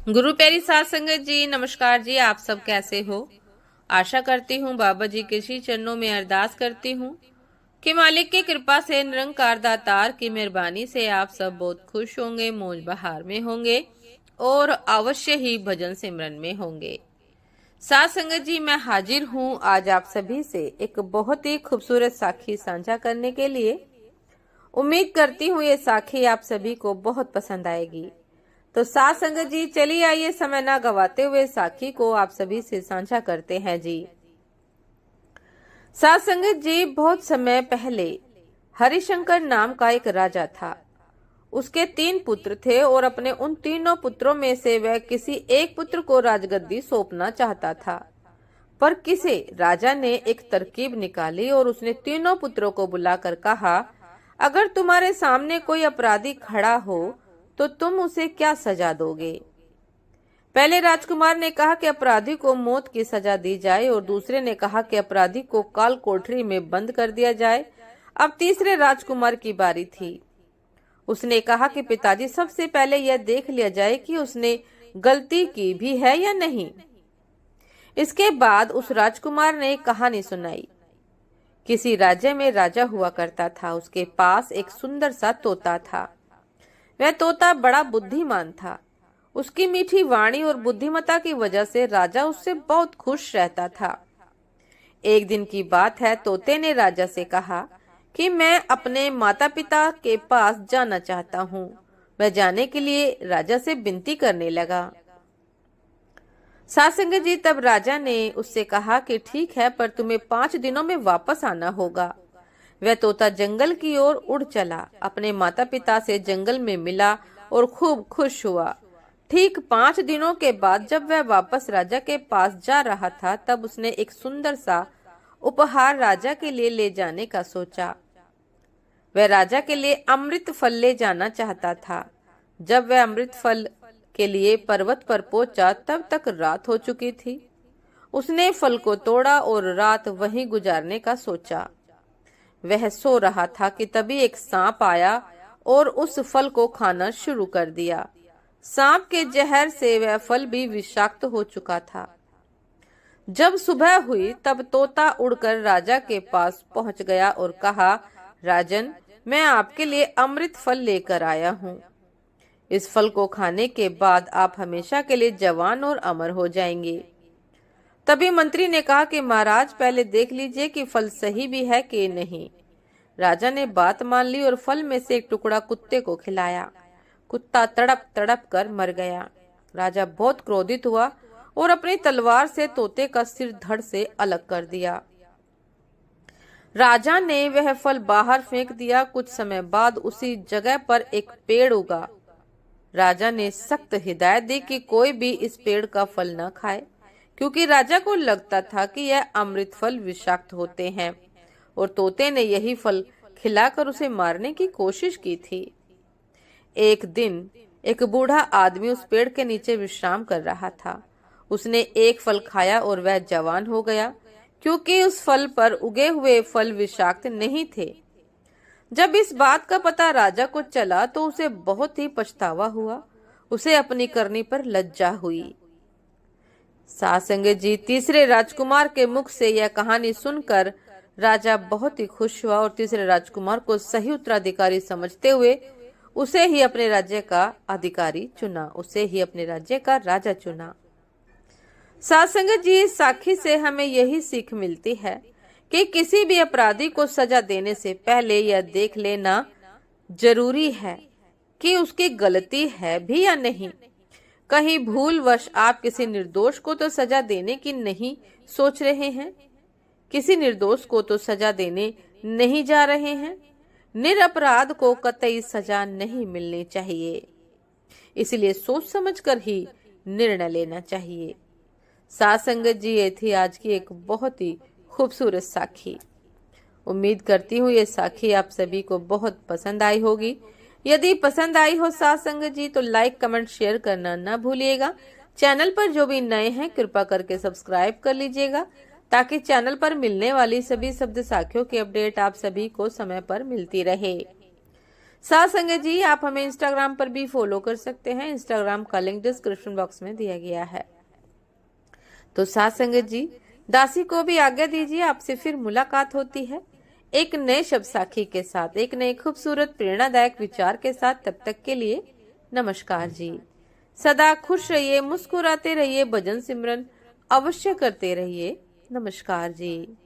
गुरु प्यारी साध संगत जी, नमस्कार जी। आप सब कैसे हो? आशा करती हूँ बाबा जी के श्री चरणों में अरदास करती हूँ कि मालिक की कृपा से, निरंकार दातार की मेहरबानी से आप सब बहुत खुश होंगे, मौज बहार में होंगे और अवश्य ही भजन सिमरन में होंगे। साध संगत जी, मैं हाजिर हूँ आज आप सभी से एक बहुत ही खूबसूरत साखी साझा करने के लिए। उम्मीद करती हूँ ये साखी आप सभी को बहुत पसंद आएगी। तो साथ संगत जी, चलिए आइए समय ना गवाते हुए साखी को आप सभी से साझा करते हैं जी। साथ संगत जी, बहुत समय पहले हरिशंकर नाम का एक राजा था। उसके 3 पुत्र थे और अपने उन तीनों पुत्रों में से वह किसी एक पुत्र को राजगद्दी सौंपना चाहता था। पर किसी राजा ने एक तरकीब निकाली और उसने तीनों पुत्रों को बुलाकर कहा, अगर तुम्हारे सामने कोई अपराधी खड़ा हो तो तुम उसे क्या सजा दोगे? पहले राजकुमार ने कहा कि अपराधी को मौत की सजा दी जाए और दूसरे ने कहा कि अपराधी को काल कोठरी में बंद कर दिया जाए। अब तीसरे राजकुमार की बारी थी। उसने कहा कि पिताजी, सबसे पहले यह देख लिया जाए कि उसने गलती की भी है या नहीं। इसके बाद उस राजकुमार ने एक कहानी सुनाई। किसी राज्य में राजा हुआ करता था। उसके पास एक सुंदर सा तोता था। वह तोता बड़ा बुद्धिमान था। उसकी मीठी वाणी और बुद्धिमत्ता की वजह से राजा उससे बहुत खुश रहता था। एक दिन की बात है, तोते ने राजा से कहा कि मैं अपने माता पिता के पास जाना चाहता हूँ। वह जाने के लिए राजा से विनती करने लगा। साथ संगत जी, तब राजा ने उससे कहा कि ठीक है, पर तुम्हें 5 दिनों में वापस आना होगा। वह तोता जंगल की ओर उड़ चला, अपने माता पिता से जंगल में मिला और खूब खुश हुआ। ठीक 5 दिनों के बाद जब वह वापस राजा के पास जा रहा था, तब उसने एक सुंदर सा उपहार राजा के लिए ले जाने का सोचा। वह राजा के लिए अमृत फल ले जाना चाहता था। जब वह अमृत फल के लिए पर्वत पर पहुंचा, तब तक रात हो चुकी थी। उसने फल को तोड़ा और रात वहीं गुजारने का सोचा। वह सो रहा था कि तभी एक सांप आया और उस फल को खाना शुरू कर दिया। सांप के जहर से वह फल भी विषाक्त हो चुका था। जब सुबह हुई तब तोता उड़कर राजा के पास पहुंच गया और कहा, राजन, मैं आपके लिए अमृत फल लेकर आया हूँ। इस फल को खाने के बाद आप हमेशा के लिए जवान और अमर हो जाएंगे। तभी मंत्री ने कहा कि महाराज, पहले देख लीजिए कि फल सही भी है कि नहीं। राजा ने बात मान ली और फल में से एक टुकड़ा कुत्ते को खिलाया। कुत्ता तड़प तड़प कर मर गया। राजा बहुत क्रोधित हुआ और अपनी तलवार से तोते का सिर धड़ से अलग कर दिया। राजा ने वह फल बाहर फेंक दिया। कुछ समय बाद उसी जगह पर एक पेड़ उगा। राजा ने सख्त हिदायत दी कि कोई भी इस पेड़ का फल न खाए, क्योंकि राजा को लगता था कि यह अमृत फल विषाक्त होते हैं और तोते ने यही फल खिलाकर उसे मारने की कोशिश की थी। एक दिन एक बूढ़ा आदमी उस पेड़ के नीचे विश्राम कर रहा था। उसने एक फल खाया और वह जवान हो गया, क्योंकि उस फल पर उगे हुए फल विषाक्त नहीं थे। जब इस बात का पता राजा को चला तो उसे बहुत ही पछतावा हुआ। उसे अपनी करनी पर लज्जा हुई। साथ संगत जी, तीसरे राजकुमार के मुख से यह कहानी सुनकर राजा बहुत ही खुश हुआ और तीसरे राजकुमार को सही उत्तराधिकारी समझते हुए उसे ही अपने राज्य का अधिकारी चुना, उसे ही अपने राज्य का राजा चुना। साथ संगत जी, इस साखी से हमें यही सीख मिलती है कि किसी भी अपराधी को सजा देने से पहले यह देख लेना जरूरी है कि उसकी गलती है भी या नहीं। कहीं भूलवश आप किसी निर्दोष को तो सजा देने की नहीं सोच रहे हैं, किसी निर्दोष को तो सजा देने नहीं जा रहे हैं। निरपराध को कतई सजा नहीं मिलनी चाहिए, इसलिए सोच समझकर ही निर्णय लेना चाहिए। साथ संगत जी, ये थी आज की एक बहुत ही खूबसूरत साखी। उम्मीद करती हूँ ये साखी आप सभी को बहुत पसंद आई होगी। यदि पसंद आई हो साथ संगत जी, तो लाइक कमेंट शेयर करना ना भूलिएगा। चैनल पर जो भी नए हैं कृपा करके सब्सक्राइब कर लीजिएगा, ताकि चैनल पर मिलने वाली सभी शब्द साखियों की अपडेट आप सभी को समय पर मिलती रहे। साथ संगत जी आप हमें इंस्टाग्राम पर भी फॉलो कर सकते हैं। इंस्टाग्राम का लिंक डिस्क्रिप्शन बॉक्स में दिया गया है। तो साथ संगत जी दासी को भी आज्ञा दीजिए, आपसे फिर मुलाकात होती है एक नए शब्द साखी के साथ, एक नए खूबसूरत प्रेरणादायक विचार के साथ। तब तक के लिए नमस्कार जी। सदा खुश रहिए, मुस्कुराते रहिए, भजन सिमरन अवश्य करते रहिए। नमस्कार जी।